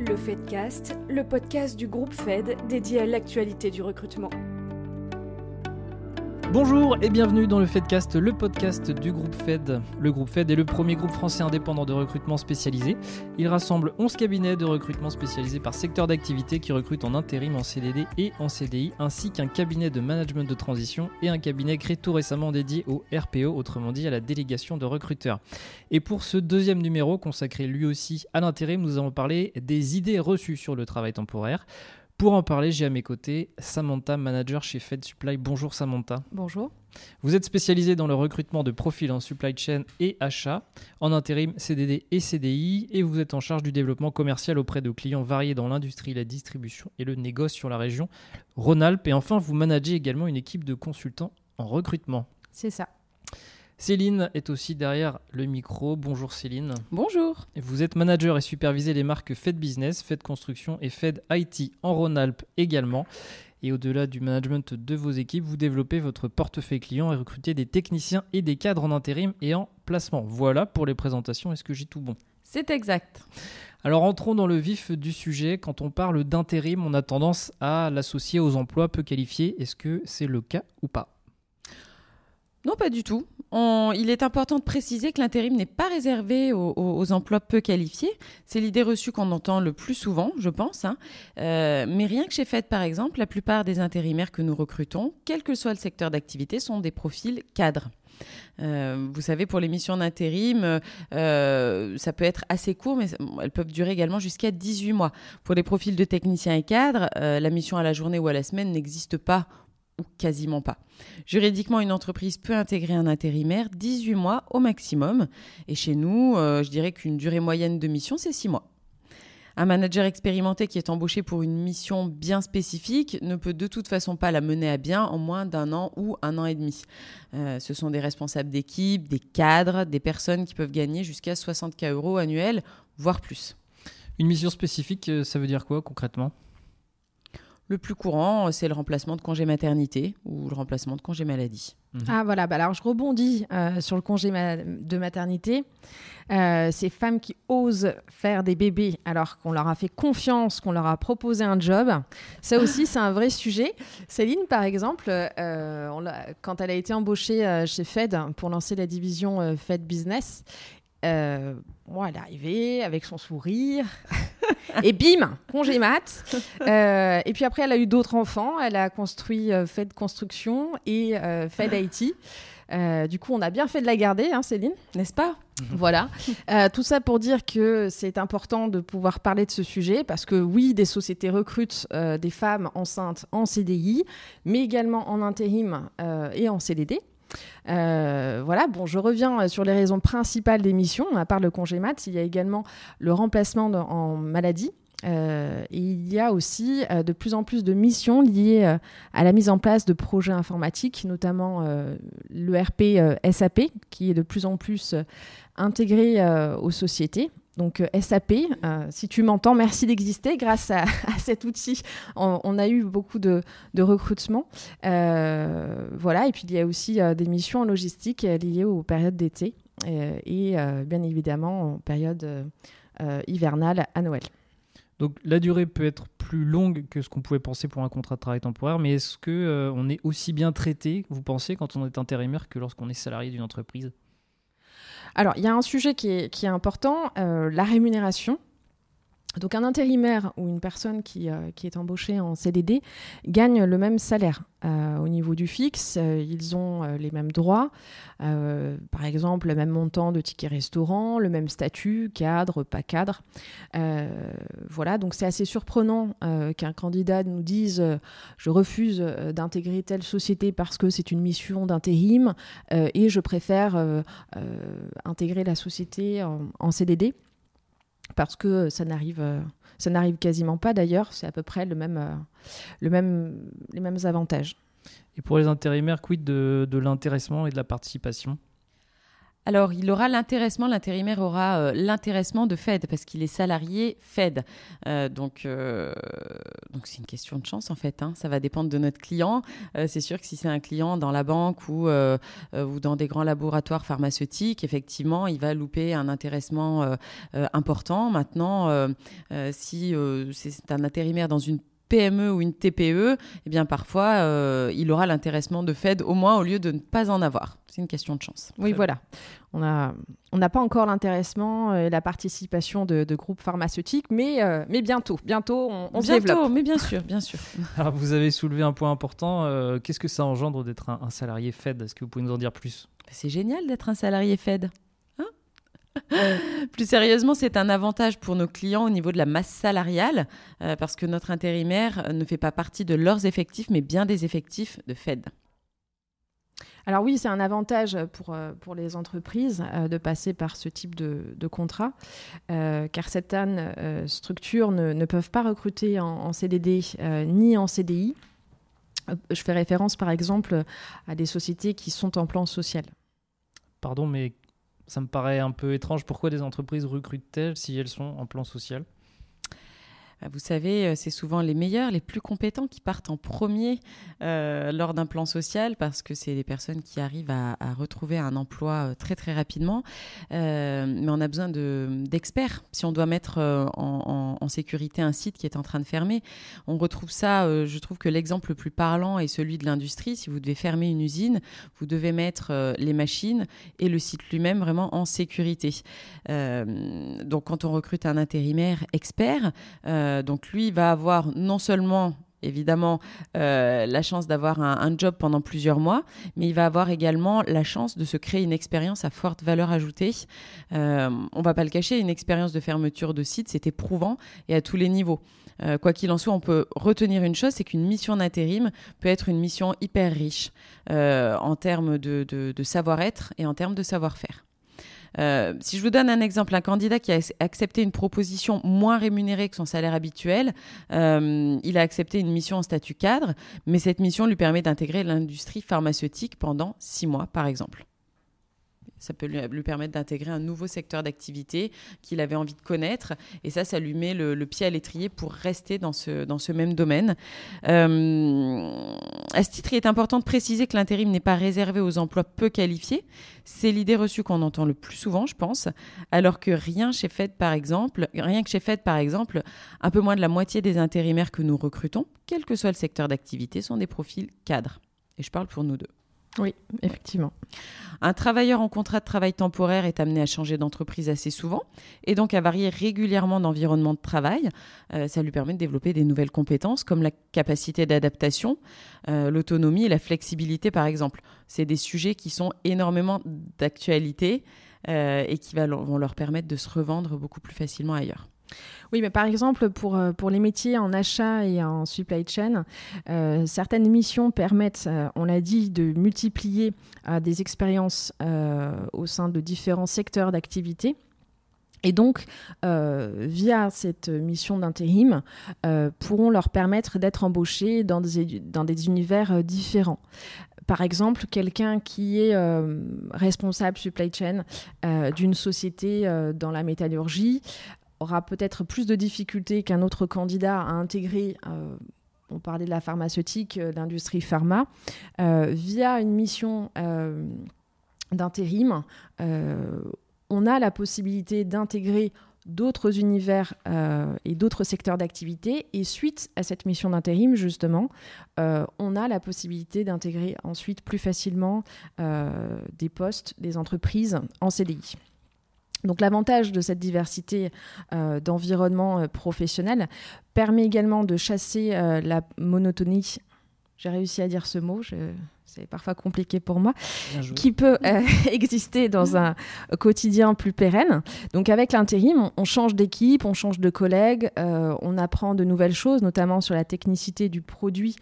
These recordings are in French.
Le Fedcast, le podcast du groupe Fed dédié à l'actualité du recrutement. Bonjour et bienvenue dans le Fedcast, le podcast du groupe Fed. Le groupe Fed est le premier groupe français indépendant de recrutement spécialisé. Il rassemble 11 cabinets de recrutement spécialisés par secteur d'activité qui recrutent en intérim, en CDD et en CDI, ainsi qu'un cabinet de management de transition et un cabinet créé tout récemment dédié au RPO, autrement dit à la délégation de recruteurs. Et pour ce deuxième numéro, consacré lui aussi à l'intérim, nous allons parler des idées reçues sur le travail temporaire. Pour en parler, j'ai à mes côtés Samantha, manager chez Fed Supply. Bonjour Samantha. Bonjour. Vous êtes spécialisée dans le recrutement de profils en supply chain et achat, en intérim, CDD et CDI, et vous êtes en charge du développement commercial auprès de clients variés dans l'industrie, la distribution et le négoce sur la région Rhône-Alpes. Et enfin, vous managez également une équipe de consultants en recrutement. C'est ça. Céline est aussi derrière le micro. Bonjour Céline. Bonjour. Vous êtes manager et supervisez les marques Fed Business, Fed Construction et Fed IT en Rhône-Alpes également. Et au-delà du management de vos équipes, vous développez votre portefeuille client et recrutez des techniciens et des cadres en intérim et en placement. Voilà pour les présentations. Est-ce que j'ai tout bon ? C'est exact. Alors entrons dans le vif du sujet. Quand on parle d'intérim, on a tendance à l'associer aux emplois peu qualifiés. Est-ce que c'est le cas ou pas ? Non, pas du tout. Il est important de préciser que l'intérim n'est pas réservé aux emplois peu qualifiés. C'est l'idée reçue qu'on entend le plus souvent, je pense. Mais rien que chez Fed, par exemple, la plupart des intérimaires que nous recrutons, quel que soit le secteur d'activité, sont des profils cadres. Vous savez, pour les missions d'intérim, ça peut être assez court, mais elles peuvent durer également jusqu'à 18 mois. Pour les profils de techniciens et cadres, la mission à la journée ou à la semaine n'existe pas ou quasiment pas. Juridiquement, une entreprise peut intégrer un intérimaire 18 mois au maximum. Et chez nous, je dirais qu'une durée moyenne de mission, c'est 6 mois. Un manager expérimenté qui est embauché pour une mission bien spécifique ne peut de toute façon pas la mener à bien en moins d'1 an ou 1 an et demi. Ce sont des responsables d'équipe, des cadres, des personnes qui peuvent gagner jusqu'à 60 000 € annuels, voire plus. Une mission spécifique, ça veut dire quoi concrètement ? Le plus courant, c'est le remplacement de congé maternité ou le remplacement de congé maladie. Ah voilà, alors je rebondis sur le congé de maternité. Ces femmes qui osent faire des bébés alors qu'on leur a fait confiance, qu'on leur a proposé un job, ça aussi c'est un vrai sujet. Céline par exemple, quand elle a été embauchée chez Fed pour lancer la division Fed Business, elle est arrivée avec son sourire et bim, congé mat. Et puis après, elle a eu d'autres enfants. Elle a construit Fed Construction et Fed IT. Du coup, on a bien fait de la garder, hein, Céline, n'est-ce pas ? Voilà. Tout ça pour dire que c'est important de pouvoir parler de ce sujet parce que oui, des sociétés recrutent des femmes enceintes en CDI, mais également en intérim et en CDD. Je reviens sur les raisons principales des missions. À part le congé mat, il y a également le remplacement en maladie. Et il y a aussi de plus en plus de missions liées à la mise en place de projets informatiques, notamment l'ERP SAP, qui est de plus en plus intégré aux sociétés. Donc SAP, si tu m'entends, merci d'exister. Grâce à cet outil, on a eu beaucoup de recrutement. Et puis il y a aussi des missions en logistique liées aux périodes d'été et bien évidemment en période hivernale à Noël. Donc la durée peut être plus longue que ce qu'on pouvait penser pour un contrat de travail temporaire, mais est-ce qu'on est aussi bien traité, vous pensez, quand on est intérimaire que lorsqu'on est salarié d'une entreprise ? Alors, il y a un sujet qui est important, la rémunération. Donc, un intérimaire ou une personne qui est embauchée en CDD gagne le même salaire. Au niveau du fixe, ils ont les mêmes droits. Par exemple, le même montant de tickets restaurant, le même statut, cadre, pas cadre. Donc c'est assez surprenant qu'un candidat nous dise je refuse d'intégrer telle société parce que c'est une mission d'intérim et je préfère intégrer la société en CDD. Parce que ça n'arrive quasiment pas d'ailleurs, c'est à peu près les mêmes avantages. Et pour les intérimaires, quid de l'intéressement et de la participation ? Alors, il aura l'intéressement, l'intérimaire aura l'intéressement de Fed parce qu'il est salarié Fed. Donc, c'est une question de chance en fait. Ça va dépendre de notre client. C'est sûr que si c'est un client dans la banque ou dans des grands laboratoires pharmaceutiques, effectivement, il va louper un intéressement important. Maintenant, si c'est un intérimaire dans une PME ou une TPE, eh bien parfois, il aura l'intéressement de Fed au moins au lieu de ne pas en avoir. C'est une question de chance. Oui, voilà. On n'a pas encore l'intéressement et la participation de groupes pharmaceutiques, mais bientôt, on se développe. Mais bien sûr, bien sûr. Alors, vous avez soulevé un point important. Qu'est-ce que ça engendre d'être un salarié Fed ? Est-ce que vous pouvez nous en dire plus ? C'est génial d'être un salarié Fed. Plus sérieusement, c'est un avantage pour nos clients au niveau de la masse salariale parce que notre intérimaire ne fait pas partie de leurs effectifs, mais bien des effectifs de Fed. Alors oui, c'est un avantage pour les entreprises de passer par ce type de contrat, car certaines structures ne peuvent pas recruter en CDD ni en CDI. Je fais référence par exemple à des sociétés qui sont en plan social. Pardon, mais ça me paraît un peu étrange. Pourquoi des entreprises recrutent-elles si elles sont en plan social ? Vous savez, c'est souvent les meilleurs, les plus compétents qui partent en premier lors d'un plan social parce que c'est les personnes qui arrivent à retrouver un emploi très très rapidement. Mais on a besoin d'experts. Si on doit mettre en sécurité un site qui est en train de fermer, on retrouve ça, je trouve que l'exemple le plus parlant est celui de l'industrie. Si vous devez fermer une usine, vous devez mettre les machines et le site lui-même vraiment en sécurité. Donc quand on recrute un intérimaire expert, donc lui va avoir non seulement évidemment la chance d'avoir un job pendant plusieurs mois, mais il va avoir également la chance de se créer une expérience à forte valeur ajoutée. On va pas le cacher, une expérience de fermeture de site, c'est éprouvant et à tous les niveaux. Quoi qu'il en soit, on peut retenir une chose, c'est qu'une mission d'intérim peut être une mission hyper riche en termes de savoir-être et en termes de savoir-faire. Si je vous donne un exemple, un candidat qui a accepté une proposition moins rémunérée que son salaire habituel, il a accepté une mission en statut cadre, mais cette mission lui permet d'intégrer l'industrie pharmaceutique pendant 6 mois, par exemple. Ça peut lui permettre d'intégrer un nouveau secteur d'activité qu'il avait envie de connaître. Et ça lui met le pied à l'étrier pour rester dans ce même domaine. À ce titre, il est important de préciser que l'intérim n'est pas réservé aux emplois peu qualifiés. C'est l'idée reçue qu'on entend le plus souvent, je pense. Alors que rien que chez Fed, par exemple, un peu moins de la moitié des intérimaires que nous recrutons, quel que soit le secteur d'activité, sont des profils cadres. Et je parle pour nous deux. Oui, effectivement. Un travailleur en contrat de travail temporaire est amené à changer d'entreprise assez souvent et donc à varier régulièrement d'environnement de travail. Ça lui permet de développer des nouvelles compétences comme la capacité d'adaptation, l'autonomie et la flexibilité par exemple. C'est des sujets qui sont énormément d'actualité et qui vont leur permettre de se revendre beaucoup plus facilement ailleurs. Oui, mais par exemple, pour les métiers en achat et en supply chain, certaines missions permettent, on l'a dit, de multiplier des expériences au sein de différents secteurs d'activité. Et donc, via cette mission d'intérim, pourront leur permettre d'être embauchés dans des univers différents. Par exemple, quelqu'un qui est responsable supply chain d'une société dans la métallurgie aura peut-être plus de difficultés qu'un autre candidat à intégrer, on parlait de la pharmaceutique, l'industrie pharma, via une mission d'intérim, on a la possibilité d'intégrer d'autres univers et d'autres secteurs d'activité. Et suite à cette mission d'intérim, justement, on a la possibilité d'intégrer ensuite plus facilement des postes, des entreprises en CDI. Donc l'avantage de cette diversité d'environnement professionnel permet également de chasser la monotonie. J'ai réussi à dire ce mot, c'est parfois compliqué pour moi, qui peut exister dans un quotidien plus pérenne. Donc avec l'intérim, on change d'équipe, on change de collègues, on apprend de nouvelles choses, notamment sur la technicité du produit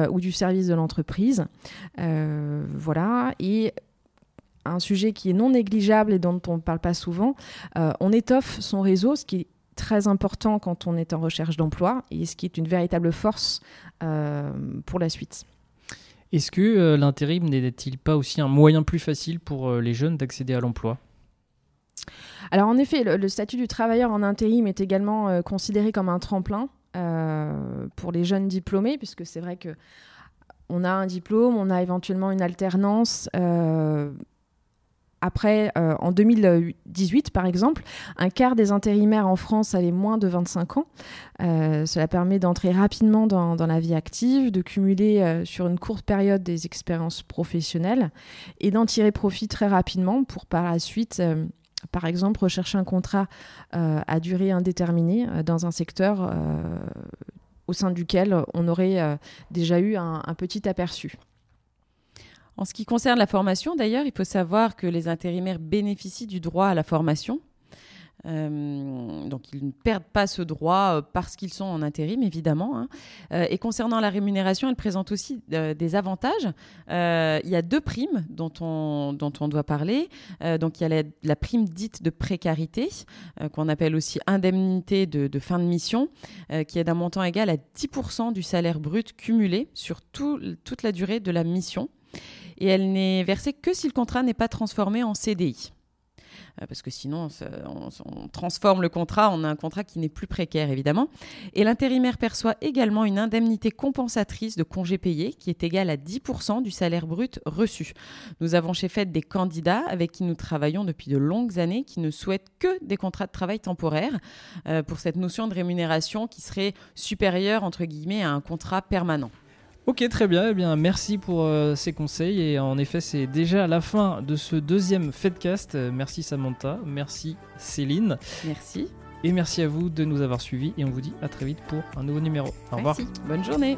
ou du service de l'entreprise. Voilà, et un sujet qui est non négligeable et dont on ne parle pas souvent, on étoffe son réseau, ce qui est très important quand on est en recherche d'emploi et ce qui est une véritable force pour la suite. Est-ce que l'intérim n'est-il pas aussi un moyen plus facile pour les jeunes d'accéder à l'emploi ? Alors en effet, le statut du travailleur en intérim est également considéré comme un tremplin pour les jeunes diplômés, puisque c'est vrai qu'on a un diplôme, on a éventuellement une alternance. Après, en 2018, par exemple, un quart des intérimaires en France avaient moins de 25 ans. Cela permet d'entrer rapidement dans la vie active, de cumuler sur une courte période des expériences professionnelles et d'en tirer profit très rapidement pour par la suite, par exemple, rechercher un contrat à durée indéterminée dans un secteur au sein duquel on aurait déjà eu un petit aperçu. En ce qui concerne la formation, d'ailleurs, il faut savoir que les intérimaires bénéficient du droit à la formation. Donc, ils ne perdent pas ce droit parce qu'ils sont en intérim, évidemment. Et concernant la rémunération, elle présente aussi des avantages. Il y a 2 primes dont on doit parler. Donc, il y a la prime dite de précarité, qu'on appelle aussi indemnité de fin de mission, qui est d'un montant égal à 10% du salaire brut cumulé sur toute la durée de la mission. Et elle n'est versée que si le contrat n'est pas transformé en CDI. Parce que sinon, on transforme le contrat en un contrat qui n'est plus précaire, évidemment. Et l'intérimaire perçoit également une indemnité compensatrice de congés payés qui est égale à 10% du salaire brut reçu. Nous avons chez FED des candidats avec qui nous travaillons depuis de longues années qui ne souhaitent que des contrats de travail temporaires pour cette notion de rémunération qui serait supérieure, entre guillemets, à un contrat permanent. Ok, très bien. Eh bien, merci pour ces conseils. Et en effet, c'est déjà la fin de ce 2e Fedcast. Merci Samantha, merci Céline. Merci. Et merci à vous de nous avoir suivis. Et on vous dit à très vite pour un nouveau numéro. Au revoir. Merci. Bonne journée.